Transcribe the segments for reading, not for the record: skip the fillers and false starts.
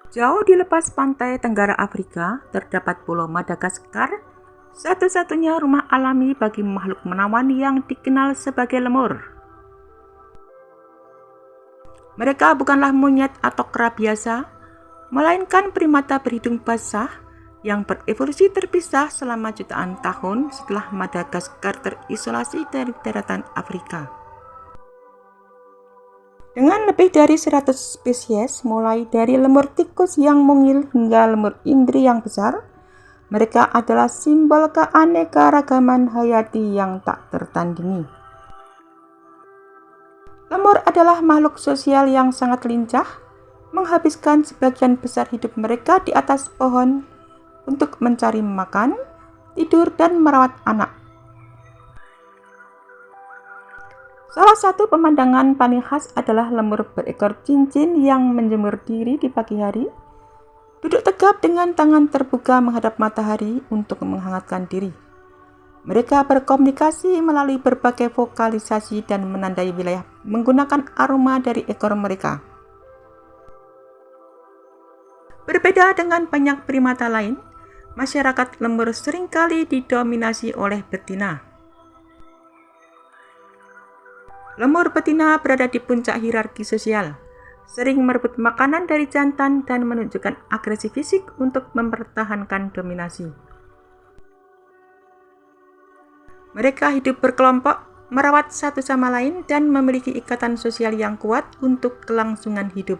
Jauh di lepas pantai tenggara Afrika, terdapat Pulau Madagaskar, satu-satunya rumah alami bagi makhluk menawan yang dikenal sebagai lemur. Mereka bukanlah monyet atau kera biasa, melainkan primata berhidung basah yang berevolusi terpisah selama jutaan tahun setelah Madagaskar terisolasi dari daratan Afrika. Dengan lebih dari 100 spesies, mulai dari lemur tikus yang mungil hingga lemur indri yang besar, mereka adalah simbol keanekaragaman hayati yang tak tertandingi. Lemur adalah makhluk sosial yang sangat lincah, menghabiskan sebagian besar hidup mereka di atas pohon untuk mencari makan, tidur, dan merawat anak. Salah satu pemandangan paling khas adalah lemur berekor cincin yang menjemur diri di pagi hari, duduk tegap dengan tangan terbuka menghadap matahari untuk menghangatkan diri. Mereka berkomunikasi melalui berbagai vokalisasi dan menandai wilayah menggunakan aroma dari ekor mereka. Berbeda dengan banyak primata lain, masyarakat lemur seringkali didominasi oleh betina. Lemur betina berada di puncak hierarki sosial, sering merebut makanan dari jantan dan menunjukkan agresi fisik untuk mempertahankan dominasi. Mereka hidup berkelompok, merawat satu sama lain, dan memiliki ikatan sosial yang kuat untuk kelangsungan hidup.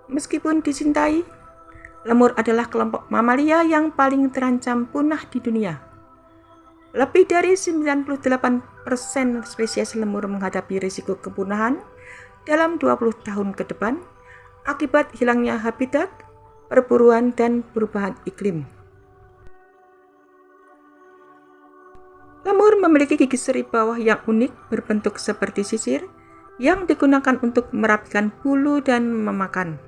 Meskipun dicintai, lemur adalah kelompok mamalia yang paling terancam punah di dunia. Lebih dari 98% spesies lemur menghadapi risiko kepunahan dalam 20 tahun ke depan akibat hilangnya habitat, perburuan, dan perubahan iklim. Lemur memiliki gigi seri bawah yang unik berbentuk seperti sisir yang digunakan untuk merapikan bulu dan memakan.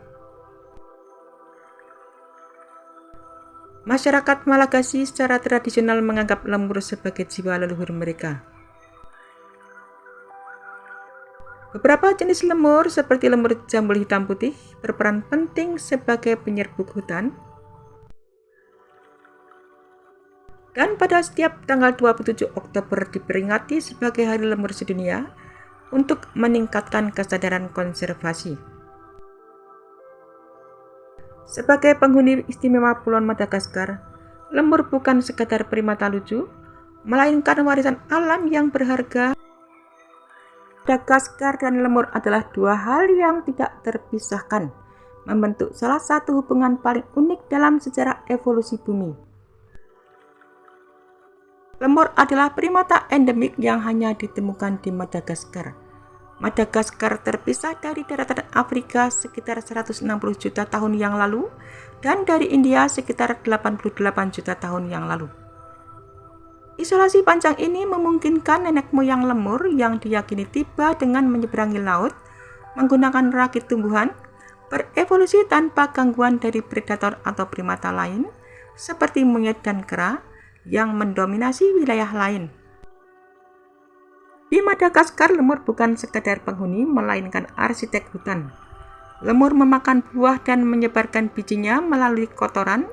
Masyarakat Malagasy secara tradisional menganggap lemur sebagai jiwa leluhur mereka. Beberapa jenis lemur seperti lemur jambul hitam putih berperan penting sebagai penyerbuk hutan. Dan pada setiap tanggal 27 Oktober diperingati sebagai Hari Lemur Sedunia untuk meningkatkan kesadaran konservasi. Sebagai penghuni istimewa Pulau Madagaskar, lemur bukan sekadar primata lucu, melainkan warisan alam yang berharga. Madagaskar dan lemur adalah dua hal yang tidak terpisahkan, membentuk salah satu hubungan paling unik dalam sejarah evolusi bumi. Lemur adalah primata endemik yang hanya ditemukan di Madagaskar. Madagaskar terpisah dari daratan Afrika sekitar 160 juta tahun yang lalu dan dari India sekitar 88 juta tahun yang lalu. Isolasi panjang ini memungkinkan nenek moyang lemur yang diyakini tiba dengan menyeberangi laut menggunakan rakit tumbuhan berevolusi tanpa gangguan dari predator atau primata lain seperti monyet dan kera yang mendominasi wilayah lain. Di Madagaskar, lemur bukan sekadar penghuni, melainkan arsitek hutan. Lemur memakan buah dan menyebarkan bijinya melalui kotoran,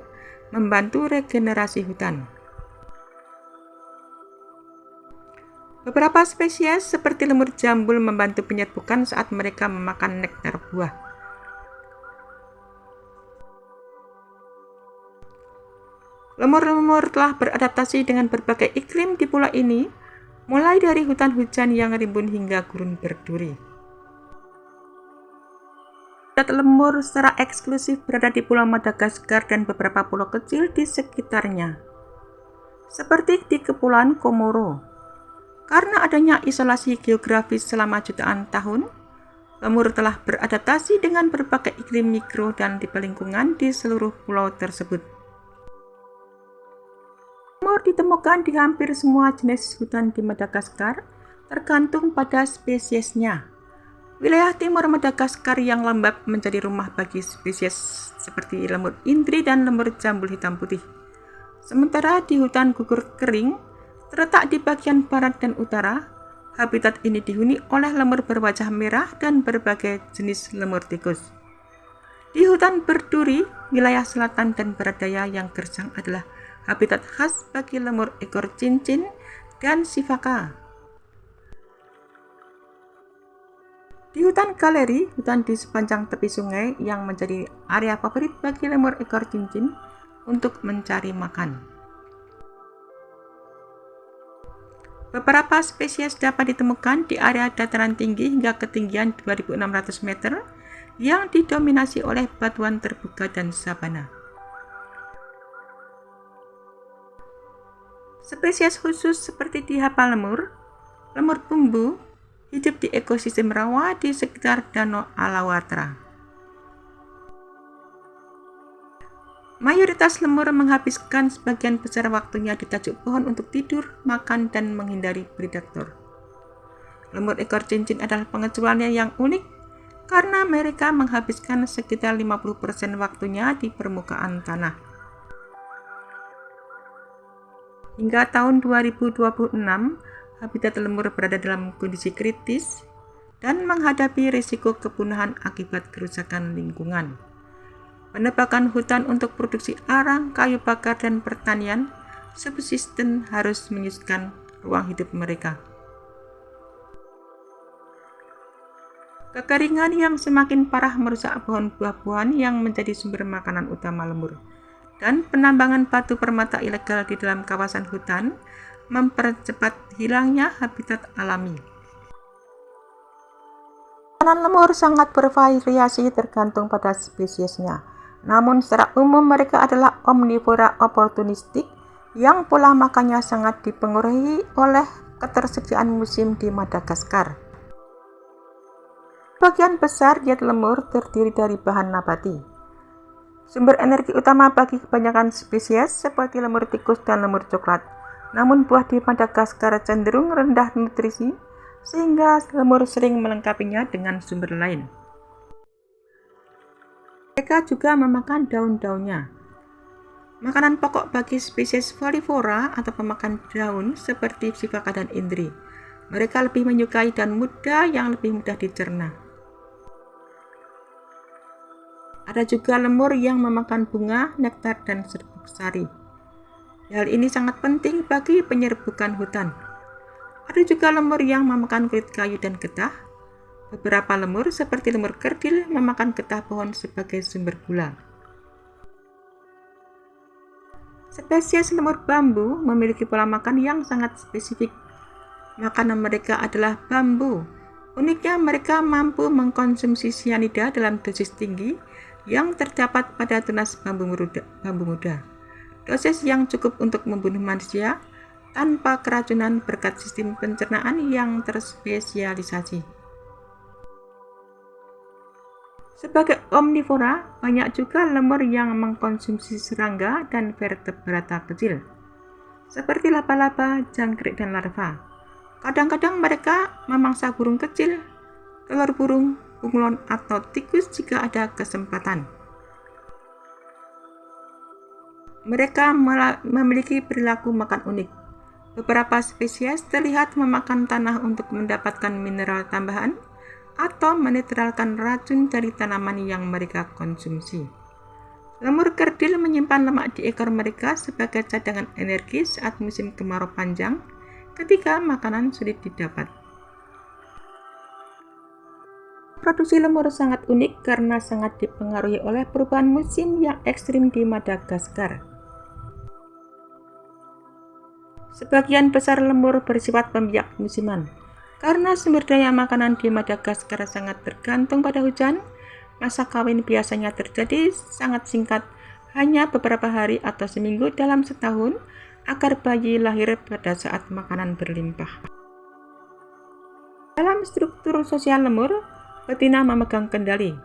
membantu regenerasi hutan. Beberapa spesies seperti lemur jambul membantu penyerbukan saat mereka memakan nektar buah. Lemur-lemur telah beradaptasi dengan berbagai iklim di pulau ini, mulai dari hutan hujan yang rimbun hingga gurun berduri. Lemur secara eksklusif berada di Pulau Madagaskar dan beberapa pulau kecil di sekitarnya, seperti di Kepulauan Komoro. Karena adanya isolasi geografis selama jutaan tahun, lemur telah beradaptasi dengan berbagai iklim mikro dan tipe lingkungan di seluruh pulau tersebut. Lemur ditemukan di hampir semua jenis hutan di Madagaskar, tergantung pada spesiesnya. Wilayah timur Madagaskar yang lembab menjadi rumah bagi spesies seperti lemur indri dan lemur jambul hitam putih. Sementara di hutan gugur kering, terletak di bagian barat dan utara, Habitat ini dihuni oleh lemur berwajah merah dan berbagai jenis lemur tikus. Di hutan berduri, wilayah selatan dan barat daya yang gersang adalah habitat khas bagi lemur ekor cincin dan sifaka. Di hutan galeri, hutan di sepanjang tepi sungai yang menjadi area favorit bagi lemur ekor cincin untuk mencari makan. Beberapa spesies dapat ditemukan di area dataran tinggi hingga ketinggian 2.600 meter yang didominasi oleh batuan terbuka dan sabana. Spesies khusus seperti di hapa lemur bumbu, hidup di ekosistem rawa di sekitar Danau Alawatra. Mayoritas lemur menghabiskan sebagian besar waktunya di tajuk pohon untuk tidur, makan, dan menghindari predator. Lemur ekor cincin adalah pengecualian yang unik karena mereka menghabiskan sekitar 50% waktunya di permukaan tanah. Hingga tahun 2026, habitat lemur berada dalam kondisi kritis dan menghadapi risiko kepunahan akibat kerusakan lingkungan. Penebakan hutan untuk produksi arang, kayu bakar, dan pertanian subsisten harus menyusahkan ruang hidup mereka. Kekeringan yang semakin parah merusak pohon buah-buahan yang menjadi sumber makanan utama lemur, dan penambangan batu permata ilegal di dalam kawasan hutan mempercepat hilangnya habitat alami. Makanan lemur sangat bervariasi tergantung pada spesiesnya. Namun secara umum mereka adalah omnivora oportunistik yang pola makannya sangat dipengaruhi oleh ketersediaan musim di Madagaskar. Sebagian besar diet lemur terdiri dari bahan nabati. Sumber energi utama bagi kebanyakan spesies seperti lemur tikus dan lemur coklat. Namun buah di Madagaskar cenderung rendah nutrisi sehingga lemur sering melengkapinya dengan sumber lain. Mereka juga memakan daun-daunnya. Makanan pokok bagi spesies folivora atau pemakan daun seperti sifaka dan indri. Mereka lebih menyukai daun muda yang lebih mudah dicerna. Ada juga lemur yang memakan bunga, nektar, dan serbuk sari. Hal ini sangat penting bagi penyerbukan hutan. Ada juga lemur yang memakan kulit kayu dan getah. Beberapa lemur seperti lemur kerdil memakan getah pohon sebagai sumber gula. Spesies lemur bambu memiliki pola makan yang sangat spesifik. Makanan mereka adalah bambu. Uniknya mereka mampu mengkonsumsi sianida dalam dosis tinggi yang terdapat pada tunas bambu muda. Dosis yang cukup untuk membunuh manusia tanpa keracunan berkat sistem pencernaan yang terspesialisasi. Sebagai omnivora, banyak juga lemur yang mengkonsumsi serangga dan vertebrata kecil, seperti laba-laba, jangkrik, dan larva. Kadang-kadang mereka memangsa burung kecil, telur burung, bunglon, atau tikus jika ada kesempatan. Mereka memiliki perilaku makan unik. Beberapa spesies terlihat memakan tanah untuk mendapatkan mineral tambahan atau menetralkan racun dari tanaman yang mereka konsumsi. Lemur kerdil menyimpan lemak di ekor mereka sebagai cadangan energi saat musim kemarau panjang ketika makanan sulit didapat. Produksi lemur sangat unik karena sangat dipengaruhi oleh perubahan musim yang ekstrim di Madagaskar. Sebagian besar lemur bersifat pembiak musiman. Karena sumber daya makanan di Madagaskar sangat tergantung pada hujan, masa kawin biasanya terjadi sangat singkat, hanya beberapa hari atau seminggu dalam setahun, agar bayi lahir pada saat makanan berlimpah. Dalam struktur sosial lemur, betina memegang kendali.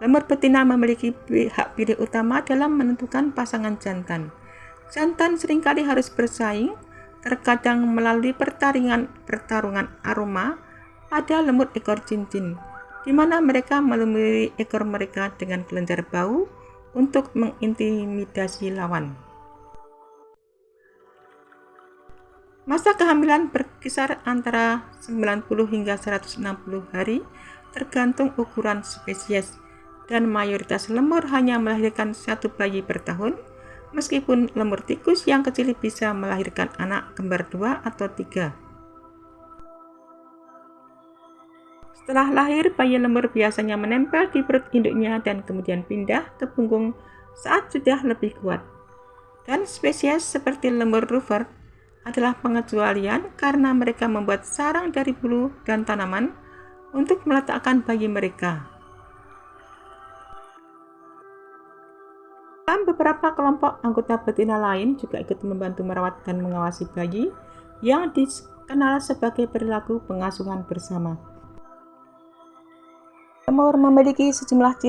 Lemur betina memiliki hak pilih utama dalam menentukan pasangan jantan. Jantan seringkali harus bersaing, terkadang melalui pertarungan aroma pada lemur ekor cincin, di mana mereka melumuri ekor mereka dengan kelenjar bau untuk mengintimidasi lawan. Masa kehamilan berkisar antara 90 hingga 160 hari tergantung ukuran spesies, dan mayoritas lemur hanya melahirkan satu bayi per tahun, meskipun lemur tikus yang kecil bisa melahirkan anak kembar 2 atau 3. Setelah lahir, bayi lemur biasanya menempel di perut induknya dan kemudian pindah ke punggung saat sudah lebih kuat. Dan spesies seperti lemur Rufford adalah pengecualian karena mereka membuat sarang dari bulu dan tanaman untuk meletakkan bayi mereka. Dan beberapa kelompok anggota betina lain juga ikut membantu merawat dan mengawasi bayi yang dikenal sebagai perilaku pengasuhan bersama. Lemur memiliki sejumlah ciri